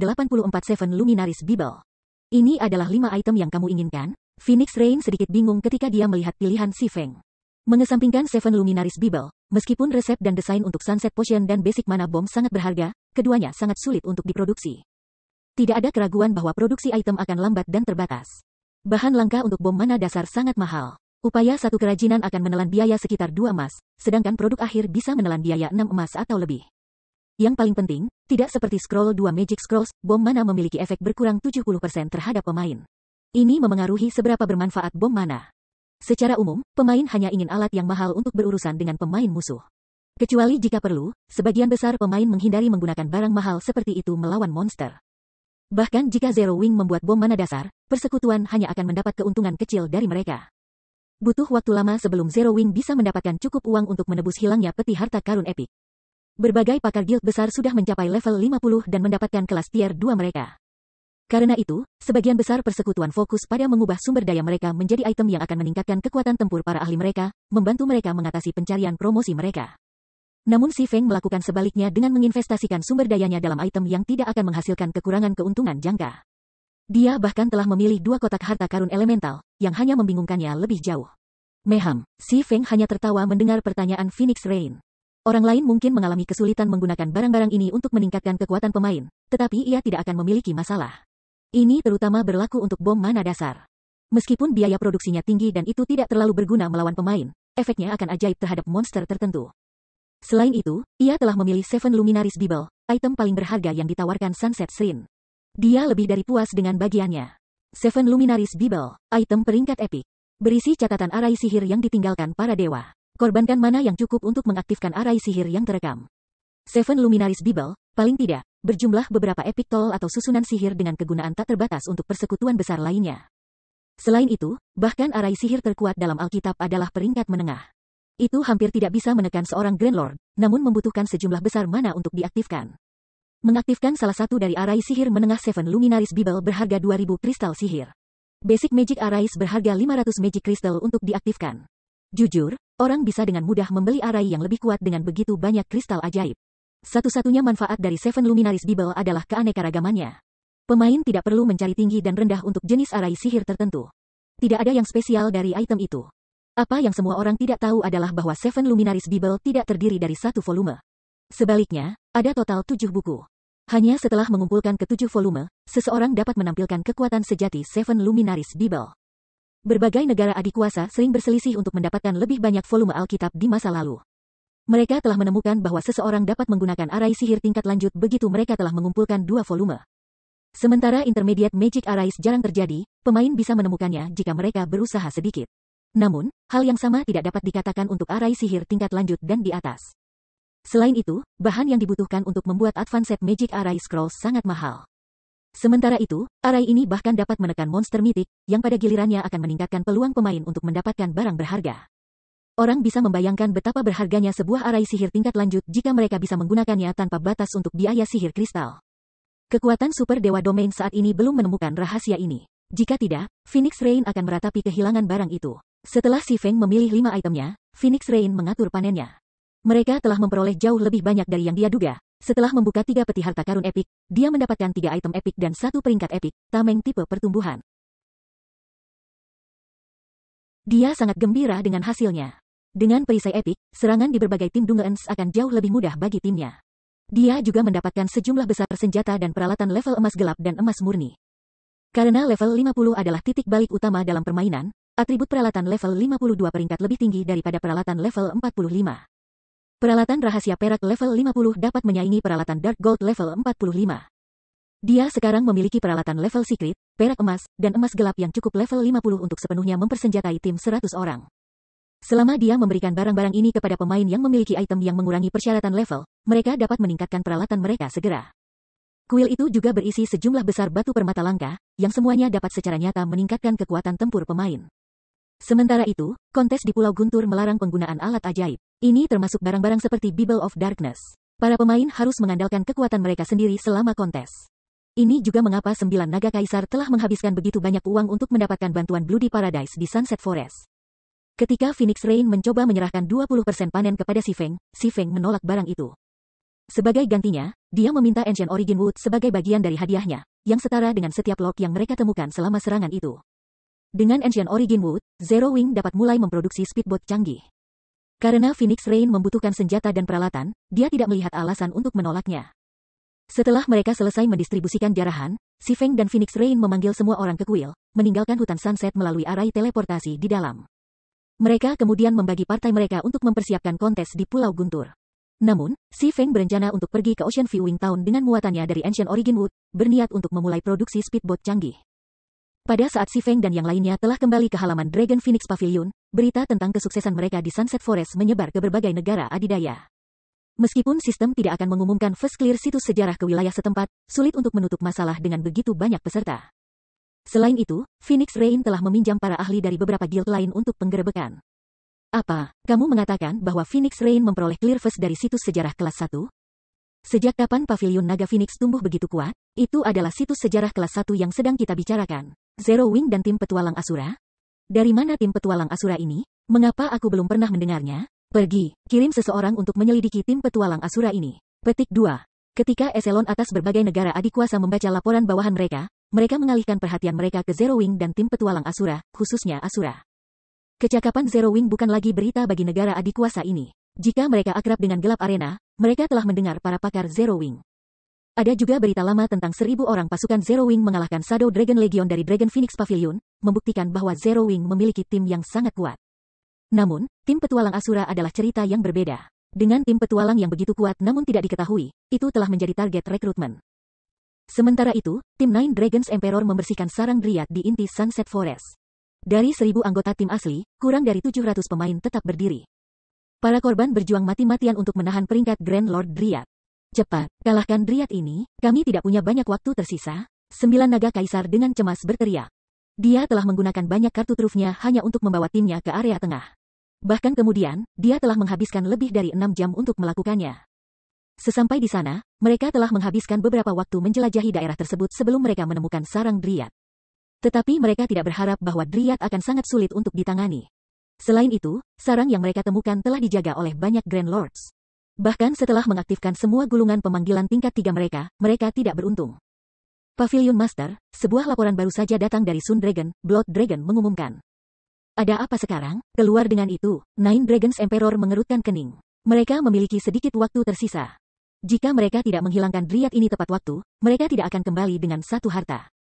Seven Luminaries Bible. Ini adalah 5 item yang kamu inginkan? Phoenix Rain sedikit bingung ketika dia melihat pilihan si Feng. Mengesampingkan Seven Luminaries Bible, meskipun resep dan desain untuk Sunset Potion dan Basic Mana Bomb sangat berharga, keduanya sangat sulit untuk diproduksi. Tidak ada keraguan bahwa produksi item akan lambat dan terbatas. Bahan langka untuk bom mana dasar sangat mahal. Upaya satu kerajinan akan menelan biaya sekitar 2 emas, sedangkan produk akhir bisa menelan biaya 6 emas atau lebih. Yang paling penting, tidak seperti Scroll 2 Magic Scrolls, bom mana memiliki efek berkurang 70% terhadap pemain. Ini memengaruhi seberapa bermanfaat bom mana. Secara umum, pemain hanya ingin alat yang mahal untuk berurusan dengan pemain musuh. Kecuali jika perlu, sebagian besar pemain menghindari menggunakan barang mahal seperti itu melawan monster. Bahkan jika Zero Wing membuat bom mana dasar, persekutuan hanya akan mendapat keuntungan kecil dari mereka. Butuh waktu lama sebelum Zero Wing bisa mendapatkan cukup uang untuk menebus hilangnya peti harta karun epik. Berbagai pakar guild besar sudah mencapai level 50 dan mendapatkan kelas tier 2 mereka. Karena itu, sebagian besar persekutuan fokus pada mengubah sumber daya mereka menjadi item yang akan meningkatkan kekuatan tempur para ahli mereka, membantu mereka mengatasi pencarian promosi mereka. Namun si Feng melakukan sebaliknya dengan menginvestasikan sumber dayanya dalam item yang tidak akan menghasilkan kekurangan keuntungan jangka. Dia bahkan telah memilih 2 kotak harta karun elemental, yang hanya membingungkannya lebih jauh. Meham, si Feng hanya tertawa mendengar pertanyaan Phoenix Rain. Orang lain mungkin mengalami kesulitan menggunakan barang-barang ini untuk meningkatkan kekuatan pemain, tetapi ia tidak akan memiliki masalah. Ini terutama berlaku untuk bom mana dasar. Meskipun biaya produksinya tinggi dan itu tidak terlalu berguna melawan pemain, efeknya akan ajaib terhadap monster tertentu. Selain itu, ia telah memilih Seven Luminaries Bible, item paling berharga yang ditawarkan Sunset Shrine. Dia lebih dari puas dengan bagiannya. Seven Luminaries Bible, item peringkat epik. Berisi catatan arai sihir yang ditinggalkan para dewa. Korbankan mana yang cukup untuk mengaktifkan arai sihir yang terekam. Seven Luminaries Bible, paling tidak, berjumlah beberapa epic toll atau susunan sihir dengan kegunaan tak terbatas untuk persekutuan besar lainnya. Selain itu, bahkan arai sihir terkuat dalam Alkitab adalah peringkat menengah. Itu hampir tidak bisa menekan seorang Grand Lord, namun membutuhkan sejumlah besar mana untuk diaktifkan. Mengaktifkan salah satu dari arai sihir menengah Seven Luminaries Bible berharga 2000 kristal sihir. Basic Magic Arrays berharga 500 Magic Crystal untuk diaktifkan. Jujur, orang bisa dengan mudah membeli arai yang lebih kuat dengan begitu banyak kristal ajaib. Satu-satunya manfaat dari Seven Luminaries Bible adalah keanekaragamannya. Pemain tidak perlu mencari tinggi dan rendah untuk jenis arai sihir tertentu. Tidak ada yang spesial dari item itu. Apa yang semua orang tidak tahu adalah bahwa Seven Luminaries Bible tidak terdiri dari satu volume. Sebaliknya, ada total 7 buku. Hanya setelah mengumpulkan ke-7 volume, seseorang dapat menampilkan kekuatan sejati Seven Luminaries Bible. Berbagai negara adikuasa sering berselisih untuk mendapatkan lebih banyak volume Alkitab di masa lalu. Mereka telah menemukan bahwa seseorang dapat menggunakan arai sihir tingkat lanjut begitu mereka telah mengumpulkan 2 volume. Sementara Intermediate Magic Arrays jarang terjadi, pemain bisa menemukannya jika mereka berusaha sedikit. Namun, hal yang sama tidak dapat dikatakan untuk arai sihir tingkat lanjut dan di atas. Selain itu, bahan yang dibutuhkan untuk membuat Advanced Magic Array Scrolls sangat mahal. Sementara itu, arai ini bahkan dapat menekan monster mitik, yang pada gilirannya akan meningkatkan peluang pemain untuk mendapatkan barang berharga. Orang bisa membayangkan betapa berharganya sebuah arai sihir tingkat lanjut jika mereka bisa menggunakannya tanpa batas untuk biaya sihir kristal. Kekuatan super dewa domain saat ini belum menemukan rahasia ini. Jika tidak, Phoenix Rain akan meratapi kehilangan barang itu. Setelah si Feng memilih 5 itemnya, Phoenix Rain mengatur panennya. Mereka telah memperoleh jauh lebih banyak dari yang dia duga. Setelah membuka 3 peti harta karun epik, dia mendapatkan 3 item epik dan 1 peringkat epik, tameng tipe pertumbuhan. Dia sangat gembira dengan hasilnya. Dengan perisai epik, serangan di berbagai tim Dungeons akan jauh lebih mudah bagi timnya. Dia juga mendapatkan sejumlah besar senjata dan peralatan level emas gelap dan emas murni. Karena level 50 adalah titik balik utama dalam permainan, atribut peralatan level 52 peringkat lebih tinggi daripada peralatan level 45. Peralatan rahasia perak level 50 dapat menyaingi peralatan Dark Gold level 45. Dia sekarang memiliki peralatan level secret, perak emas, dan emas gelap yang cukup level 50 untuk sepenuhnya mempersenjatai tim 100 orang. Selama dia memberikan barang-barang ini kepada pemain yang memiliki item yang mengurangi persyaratan level, mereka dapat meningkatkan peralatan mereka segera. Kuil itu juga berisi sejumlah besar batu permata langka, yang semuanya dapat secara nyata meningkatkan kekuatan tempur pemain. Sementara itu, kontes di Pulau Guntur melarang penggunaan alat ajaib. Ini termasuk barang-barang seperti Bible of Darkness. Para pemain harus mengandalkan kekuatan mereka sendiri selama kontes. Ini juga mengapa 9 naga kaisar telah menghabiskan begitu banyak uang untuk mendapatkan bantuan Bloody Paradise di Sunset Forest. Ketika Phoenix Rain mencoba menyerahkan 20% panen kepada Si Feng menolak barang itu. Sebagai gantinya, dia meminta Ancient Origin Wood sebagai bagian dari hadiahnya, yang setara dengan setiap log yang mereka temukan selama serangan itu. Dengan Ancient Origin Wood, Zero Wing dapat mulai memproduksi speedboat canggih. Karena Phoenix Rain membutuhkan senjata dan peralatan, dia tidak melihat alasan untuk menolaknya. Setelah mereka selesai mendistribusikan jarahan, Si Feng dan Phoenix Rain memanggil semua orang ke kuil, meninggalkan hutan Sunset melalui arai teleportasi di dalam. Mereka kemudian membagi partai mereka untuk mempersiapkan kontes di Pulau Guntur. Namun, Si Feng berencana untuk pergi ke Ocean Viewing Town dengan muatannya dari Ancient Origin Wood, berniat untuk memulai produksi speedboat canggih. Pada saat Si Feng dan yang lainnya telah kembali ke halaman Dragon Phoenix Pavilion, berita tentang kesuksesan mereka di Sunset Forest menyebar ke berbagai negara adidaya. Meskipun sistem tidak akan mengumumkan first clear situs sejarah ke wilayah setempat, sulit untuk menutup masalah dengan begitu banyak peserta. Selain itu, Phoenix Rain telah meminjam para ahli dari beberapa guild lain untuk penggerebekan. Apa, kamu mengatakan bahwa Phoenix Rain memperoleh clear first dari situs sejarah kelas 1? Sejak kapan Pavilion Naga Phoenix tumbuh begitu kuat? Itu adalah situs sejarah kelas 1 yang sedang kita bicarakan. Zero Wing dan tim petualang Asura? Dari mana tim petualang Asura ini? Mengapa aku belum pernah mendengarnya? Pergi, kirim seseorang untuk menyelidiki tim petualang Asura ini. Petik 2. Ketika eselon atas berbagai negara adikuasa membaca laporan bawahan mereka mengalihkan perhatian mereka ke Zero Wing dan tim petualang Asura, khususnya Asura. Kecakapan Zero Wing bukan lagi berita bagi negara adikuasa ini. Jika mereka akrab dengan gelap arena, mereka telah mendengar para pakar Zero Wing. Ada juga berita lama tentang 1000 orang pasukan Zero Wing mengalahkan Shadow Dragon Legion dari Dragon Phoenix Pavilion, membuktikan bahwa Zero Wing memiliki tim yang sangat kuat. Namun, tim petualang Asura adalah cerita yang berbeda. Dengan tim petualang yang begitu kuat namun tidak diketahui, itu telah menjadi target rekrutmen. Sementara itu, tim Nine Dragons Emperor membersihkan sarang Dryad di inti Sunset Forest. Dari 1000 anggota tim asli, kurang dari 700 pemain tetap berdiri. Para korban berjuang mati-matian untuk menahan peringkat Grand Lord Dryad. Cepat, kalahkan Dryad ini, kami tidak punya banyak waktu tersisa. 9 naga kaisar dengan cemas berteriak. Dia telah menggunakan banyak kartu trufnya hanya untuk membawa timnya ke area tengah. Bahkan kemudian, dia telah menghabiskan lebih dari 6 jam untuk melakukannya. Sesampai di sana, mereka telah menghabiskan beberapa waktu menjelajahi daerah tersebut sebelum mereka menemukan sarang Dryad. Tetapi mereka tidak berharap bahwa Dryad akan sangat sulit untuk ditangani. Selain itu, sarang yang mereka temukan telah dijaga oleh banyak Grand Lords. Bahkan setelah mengaktifkan semua gulungan pemanggilan tingkat 3 mereka tidak beruntung. Pavilion Master, sebuah laporan baru saja datang dari Sun Dragon, Blood Dragon mengumumkan. Ada apa sekarang? Keluar dengan itu, Nine Dragons Emperor mengerutkan kening. Mereka memiliki sedikit waktu tersisa. Jika mereka tidak menghilangkan Dryad ini tepat waktu, mereka tidak akan kembali dengan satu harta.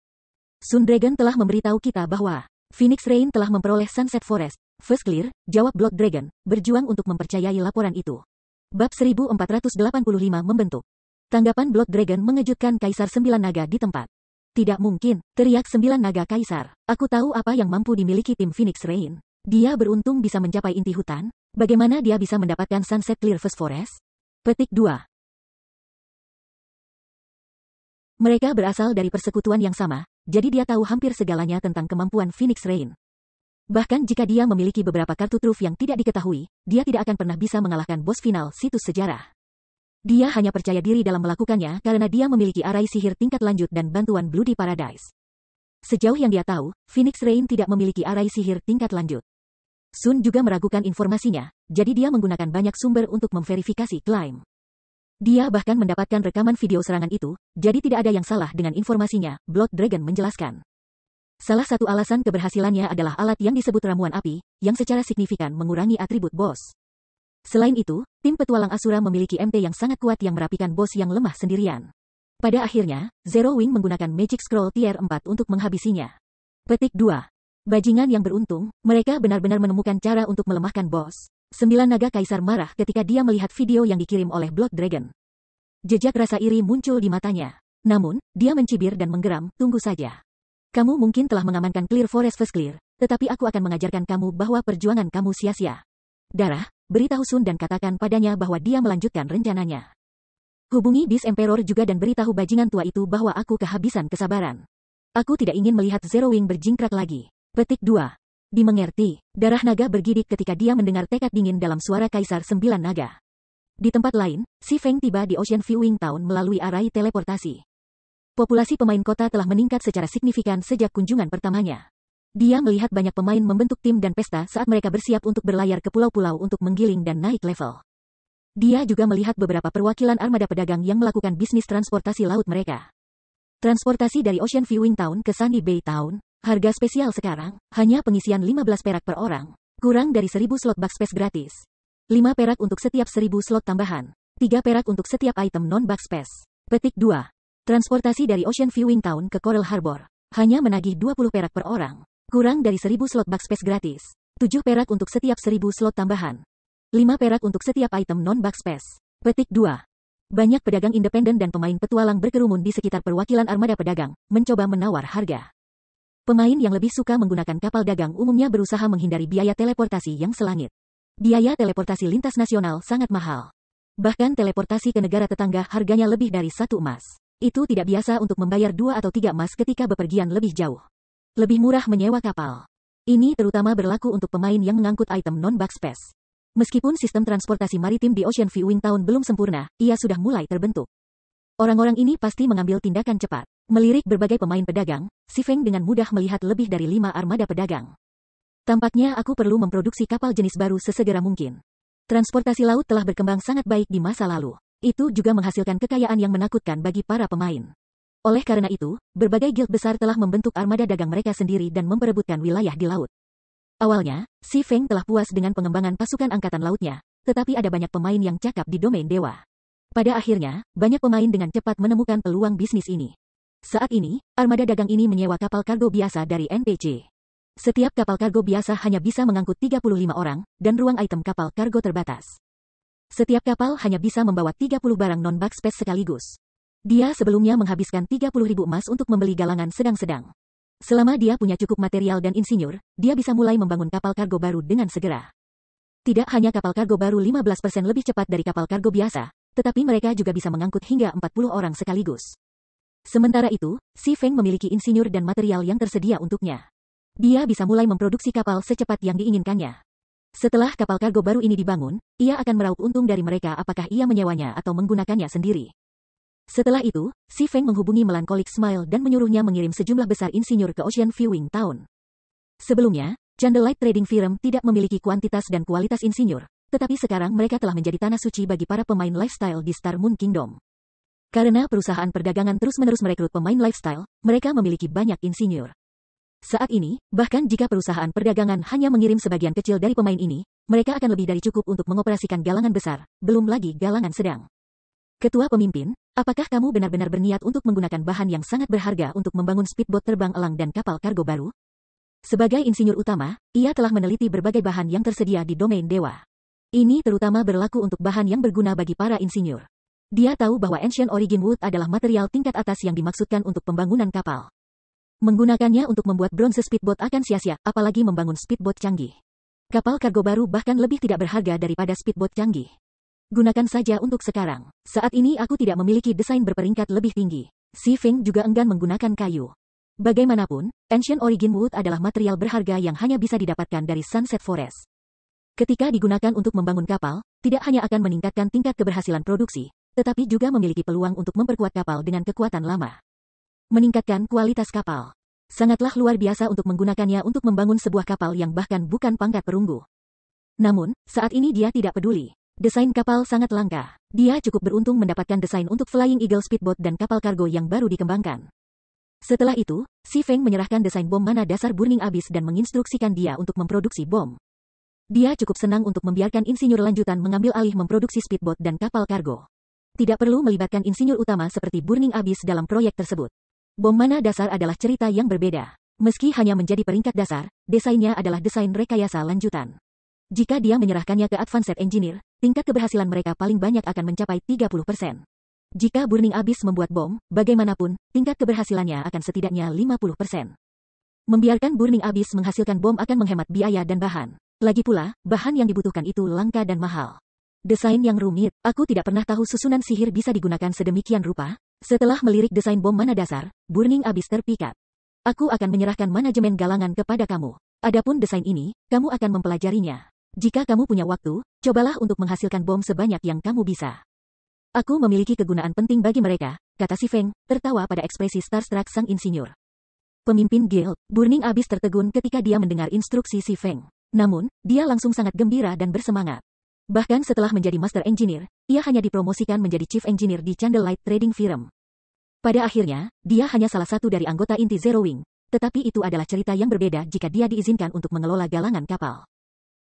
Sun Dragon telah memberitahu kita bahwa Phoenix Rain telah memperoleh Sunset Forest. First clear, jawab Blood Dragon, berjuang untuk mempercayai laporan itu. Bab 1485 membentuk. Tanggapan Blood Dragon mengejutkan Kaisar 9 Naga di tempat. Tidak mungkin, teriak 9 Naga Kaisar. Aku tahu apa yang mampu dimiliki tim Phoenix Rain. Dia beruntung bisa mencapai inti hutan. Bagaimana dia bisa mendapatkan Sunset Clear First Forest? Petik 2. Mereka berasal dari persekutuan yang sama, jadi dia tahu hampir segalanya tentang kemampuan Phoenix Rain. Bahkan jika dia memiliki beberapa kartu truf yang tidak diketahui, dia tidak akan pernah bisa mengalahkan bos final situs sejarah. Dia hanya percaya diri dalam melakukannya karena dia memiliki arai sihir tingkat lanjut dan bantuan Bloody Paradise. Sejauh yang dia tahu, Phoenix Rain tidak memiliki arai sihir tingkat lanjut. Sun juga meragukan informasinya, jadi dia menggunakan banyak sumber untuk memverifikasi klaim. Dia bahkan mendapatkan rekaman video serangan itu, jadi tidak ada yang salah dengan informasinya, Blood Dragon menjelaskan. Salah satu alasan keberhasilannya adalah alat yang disebut ramuan api, yang secara signifikan mengurangi atribut bos. Selain itu, tim petualang Asura memiliki MT yang sangat kuat yang merapikan bos yang lemah sendirian. Pada akhirnya, Zero Wing menggunakan Magic Scroll Tier 4 untuk menghabisinya. Petik 2. Bajingan yang beruntung, mereka benar-benar menemukan cara untuk melemahkan bos. 9 Naga Kaisar marah ketika dia melihat video yang dikirim oleh Blood Dragon. Jejak rasa iri muncul di matanya. Namun, dia mencibir dan menggeram, tunggu saja. Kamu mungkin telah mengamankan Clear Forest First Clear, tetapi aku akan mengajarkan kamu bahwa perjuangan kamu sia-sia. Darah, beritahu Sun dan katakan padanya bahwa dia melanjutkan rencananya. Hubungi Beast Emperor juga dan beritahu bajingan tua itu bahwa aku kehabisan kesabaran. Aku tidak ingin melihat Zero Wing berjingkrak lagi. Petik 2. Dimengerti, darah naga bergidik ketika dia mendengar tekad dingin dalam suara Kaisar Sembilan Naga. Di tempat lain, Si Feng tiba di Ocean Viewing Town melalui arai teleportasi. Populasi pemain kota telah meningkat secara signifikan sejak kunjungan pertamanya. Dia melihat banyak pemain membentuk tim dan pesta saat mereka bersiap untuk berlayar ke pulau-pulau untuk menggiling dan naik level. Dia juga melihat beberapa perwakilan armada pedagang yang melakukan bisnis transportasi laut mereka. Transportasi dari Ocean Viewing Town ke Sandy Bay Town, harga spesial sekarang, hanya pengisian 15 perak per orang, kurang dari 1000 slot backspace gratis. 5 perak untuk setiap 1000 slot tambahan, 3 perak untuk setiap item non-backspace. Petik 2. Transportasi dari Ocean Viewing Town ke Coral Harbor, hanya menagih 20 perak per orang, kurang dari 1000 slot backspace gratis. 7 perak untuk setiap 1000 slot tambahan. 5 perak untuk setiap item non-backspace. Petik 2. Banyak pedagang independen dan pemain petualang berkerumun di sekitar perwakilan armada pedagang, mencoba menawar harga. Pemain yang lebih suka menggunakan kapal dagang umumnya berusaha menghindari biaya teleportasi yang selangit. Biaya teleportasi lintas nasional sangat mahal. Bahkan teleportasi ke negara tetangga harganya lebih dari 1 emas. Itu tidak biasa untuk membayar 2 atau 3 emas ketika bepergian lebih jauh. Lebih murah menyewa kapal. Ini terutama berlaku untuk pemain yang mengangkut item non-backspace. Meskipun sistem transportasi maritim di Ocean Viewing Town belum sempurna, ia sudah mulai terbentuk. Orang-orang ini pasti mengambil tindakan cepat. Melirik berbagai pemain pedagang, Si Feng dengan mudah melihat lebih dari 5 armada pedagang. Tampaknya aku perlu memproduksi kapal jenis baru sesegera mungkin. Transportasi laut telah berkembang sangat baik di masa lalu. Itu juga menghasilkan kekayaan yang menakutkan bagi para pemain. Oleh karena itu, berbagai guild besar telah membentuk armada dagang mereka sendiri dan memperebutkan wilayah di laut. Awalnya, Si Feng telah puas dengan pengembangan pasukan angkatan lautnya, tetapi ada banyak pemain yang cakap di domain dewa. Pada akhirnya, banyak pemain dengan cepat menemukan peluang bisnis ini. Saat ini, armada dagang ini menyewa kapal kargo biasa dari NPC. Setiap kapal kargo biasa hanya bisa mengangkut 35 orang, dan ruang item kapal kargo terbatas. Setiap kapal hanya bisa membawa 30 barang non-backspace sekaligus. Dia sebelumnya menghabiskan 30.000 emas untuk membeli galangan sedang-sedang. Selama dia punya cukup material dan insinyur, dia bisa mulai membangun kapal kargo baru dengan segera. Tidak hanya kapal kargo baru 15% lebih cepat dari kapal kargo biasa, tetapi mereka juga bisa mengangkut hingga 40 orang sekaligus. Sementara itu, Si Feng memiliki insinyur dan material yang tersedia untuknya. Dia bisa mulai memproduksi kapal secepat yang diinginkannya. Setelah kapal kargo baru ini dibangun, ia akan meraup untung dari mereka apakah ia menyewanya atau menggunakannya sendiri. Setelah itu, Si Feng menghubungi Melancholic Smile dan menyuruhnya mengirim sejumlah besar insinyur ke Ocean Viewing Town. Sebelumnya, Candlelight Trading Firm tidak memiliki kuantitas dan kualitas insinyur, tetapi sekarang mereka telah menjadi tanah suci bagi para pemain lifestyle di Star Moon Kingdom. Karena perusahaan perdagangan terus-menerus merekrut pemain lifestyle, mereka memiliki banyak insinyur. Saat ini, bahkan jika perusahaan perdagangan hanya mengirim sebagian kecil dari pemain ini, mereka akan lebih dari cukup untuk mengoperasikan galangan besar, belum lagi galangan sedang. Ketua pemimpin, apakah kamu benar-benar berniat untuk menggunakan bahan yang sangat berharga untuk membangun speedboat terbang elang dan kapal kargo baru? Sebagai insinyur utama, ia telah meneliti berbagai bahan yang tersedia di domain dewa. Ini terutama berlaku untuk bahan yang berguna bagi para insinyur. Dia tahu bahwa Ancient Origin Wood adalah material tingkat atas yang dimaksudkan untuk pembangunan kapal. Menggunakannya untuk membuat bronze speedboat akan sia-sia, apalagi membangun speedboat canggih. Kapal kargo baru bahkan lebih tidak berharga daripada speedboat canggih. Gunakan saja untuk sekarang. Saat ini aku tidak memiliki desain berperingkat lebih tinggi. Si Feng juga enggan menggunakan kayu. Bagaimanapun, Ancient Origin Wood adalah material berharga yang hanya bisa didapatkan dari Sunset Forest. Ketika digunakan untuk membangun kapal, tidak hanya akan meningkatkan tingkat keberhasilan produksi, tetapi juga memiliki peluang untuk memperkuat kapal dengan kekuatan lama. Meningkatkan kualitas kapal. Sangatlah luar biasa untuk menggunakannya untuk membangun sebuah kapal yang bahkan bukan pangkat perunggu. Namun, saat ini dia tidak peduli. Desain kapal sangat langka. Dia cukup beruntung mendapatkan desain untuk Flying Eagle Speedboat dan kapal kargo yang baru dikembangkan. Setelah itu, Si Feng menyerahkan desain bom mana dasar Burning Abyss dan menginstruksikan dia untuk memproduksi bom. Dia cukup senang untuk membiarkan insinyur lanjutan mengambil alih memproduksi speedboat dan kapal kargo. Tidak perlu melibatkan insinyur utama seperti Burning Abyss dalam proyek tersebut. Bom mana dasar adalah cerita yang berbeda. Meski hanya menjadi peringkat dasar, desainnya adalah desain rekayasa lanjutan. Jika dia menyerahkannya ke Advanced Engineer, tingkat keberhasilan mereka paling banyak akan mencapai 30%. Jika Burning Abyss membuat bom, bagaimanapun, tingkat keberhasilannya akan setidaknya 50%. Membiarkan Burning Abyss menghasilkan bom akan menghemat biaya dan bahan. Lagi pula, bahan yang dibutuhkan itu langka dan mahal. Desain yang rumit, aku tidak pernah tahu susunan sihir bisa digunakan sedemikian rupa. Setelah melirik desain bom mana dasar, Burning Abyss terpikat. Aku akan menyerahkan manajemen galangan kepada kamu. Adapun desain ini, kamu akan mempelajarinya. Jika kamu punya waktu, cobalah untuk menghasilkan bom sebanyak yang kamu bisa. Aku memiliki kegunaan penting bagi mereka, kata si Feng, tertawa pada ekspresi starstruck sang insinyur. Pemimpin Guild, Burning Abyss tertegun ketika dia mendengar instruksi si Feng. Namun, dia langsung sangat gembira dan bersemangat. Bahkan setelah menjadi Master Engineer, ia hanya dipromosikan menjadi Chief Engineer di Candlelight Trading Firm. Pada akhirnya, dia hanya salah satu dari anggota inti Zero Wing, tetapi itu adalah cerita yang berbeda jika dia diizinkan untuk mengelola galangan kapal.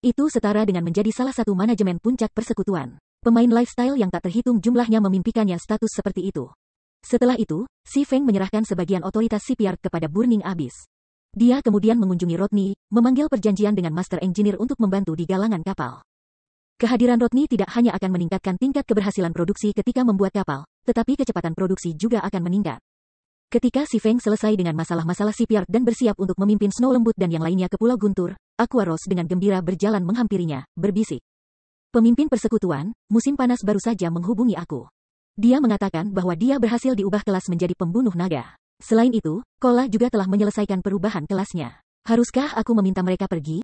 Itu setara dengan menjadi salah satu manajemen puncak persekutuan. Pemain lifestyle yang tak terhitung jumlahnya memimpikannya status seperti itu. Setelah itu, si Feng menyerahkan sebagian otoritas shipyard kepada Burning Abyss. Dia kemudian mengunjungi Rodney, memanggil perjanjian dengan Master Engineer untuk membantu di galangan kapal. Kehadiran Rodney tidak hanya akan meningkatkan tingkat keberhasilan produksi ketika membuat kapal, tetapi kecepatan produksi juga akan meningkat. Ketika si Feng selesai dengan masalah-masalah shipyard dan bersiap untuk memimpin Snow Lembut dan yang lainnya ke Pulau Guntur, Aqua Rose dengan gembira berjalan menghampirinya, berbisik. Pemimpin persekutuan, musim panas baru saja menghubungi aku. Dia mengatakan bahwa dia berhasil diubah kelas menjadi pembunuh naga. Selain itu, Kola juga telah menyelesaikan perubahan kelasnya. Haruskah aku meminta mereka pergi?